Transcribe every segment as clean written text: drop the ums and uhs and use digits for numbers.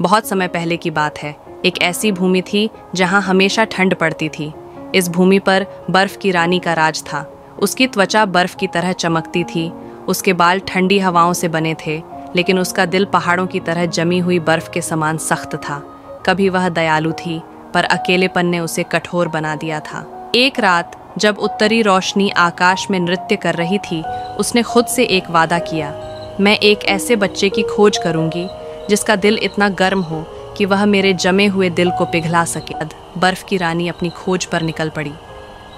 बहुत समय पहले की बात है। एक ऐसी भूमि थी जहाँ हमेशा ठंड पड़ती थी। इस भूमि पर बर्फ की रानी का राज था। उसकी त्वचा बर्फ की तरह चमकती थी, उसके बाल ठंडी हवाओं से बने थे, लेकिन उसका दिल पहाड़ों की तरह जमी हुई बर्फ के समान सख्त था। कभी वह दयालु थी, पर अकेलेपन ने उसे कठोर बना दिया था। एक रात जब उत्तरी रोशनी आकाश में नृत्य कर रही थी, उसने खुद से एक वादा किया, मैं एक ऐसे बच्चे की खोज करूंगी जिसका दिल इतना गर्म हो कि वह मेरे जमे हुए दिल को पिघला सके। बर्फ की रानी अपनी खोज पर निकल पड़ी।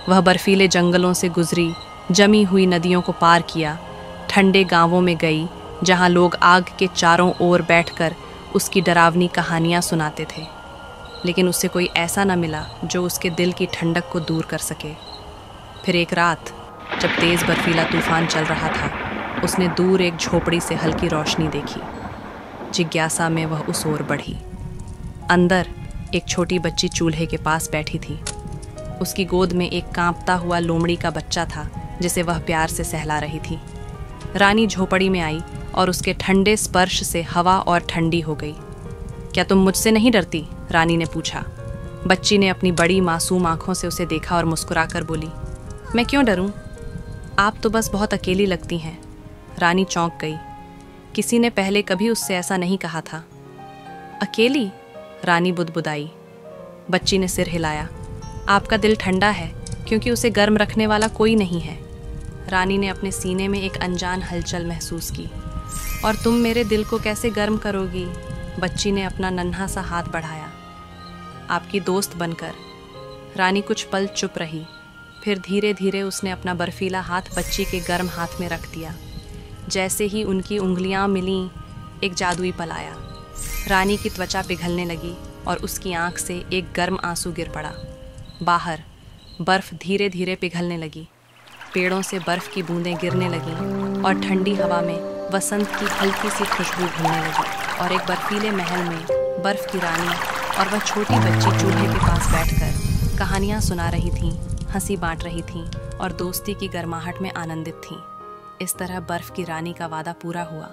वह बर्फीले जंगलों से गुजरी, जमी हुई नदियों को पार किया, ठंडे गांवों में गई जहां लोग आग के चारों ओर बैठकर उसकी डरावनी कहानियां सुनाते थे। लेकिन उसे कोई ऐसा न मिला जो उसके दिल की ठंडक को दूर कर सके। फिर एक रात जब तेज़ बर्फीला तूफान चल रहा था, उसने दूर एक झोपड़ी से हल्की रोशनी देखी। जिज्ञासा में वह उस ओर बढ़ी। अंदर एक छोटी बच्ची चूल्हे के पास बैठी थी। उसकी गोद में एक कांपता हुआ लोमड़ी का बच्चा था जिसे वह प्यार से सहला रही थी। रानी झोपड़ी में आई और उसके ठंडे स्पर्श से हवा और ठंडी हो गई। क्या तुम मुझसे नहीं डरती? रानी ने पूछा। बच्ची ने अपनी बड़ी मासूम आंखों से उसे देखा और मुस्कुराकर बोली, मैं क्यों डरूं? आप तो बस बहुत अकेली लगती हैं। रानी चौंक गई। किसी ने पहले कभी उससे ऐसा नहीं कहा था। अकेली? रानी बुदबुदाई। बच्ची ने सिर हिलाया। आपका दिल ठंडा है क्योंकि उसे गर्म रखने वाला कोई नहीं है। रानी ने अपने सीने में एक अनजान हलचल महसूस की। और तुम मेरे दिल को कैसे गर्म करोगी? बच्ची ने अपना नन्हा सा हाथ बढ़ाया। आपकी दोस्त बनकर। रानी कुछ पल चुप रही, फिर धीरे धीरे उसने अपना बर्फीला हाथ बच्ची के गर्म हाथ में रख दिया। जैसे ही उनकी उंगलियां मिलीं, एक जादुई पल आया। रानी की त्वचा पिघलने लगी और उसकी आंख से एक गर्म आंसू गिर पड़ा। बाहर बर्फ धीरे धीरे पिघलने लगी, पेड़ों से बर्फ की बूंदें गिरने लगीं और ठंडी हवा में वसंत की हल्की सी खुशबू घुलने लगी। और एक बर्फीले महल में बर्फ की रानी और वह छोटी बच्ची चूल्हे के पास बैठकर कहानियाँ सुना रही थीं, हंसी बांट रही थीं और दोस्ती की गर्माहट में आनंदित थीं। इस तरह बर्फ की रानी का वादा पूरा हुआ।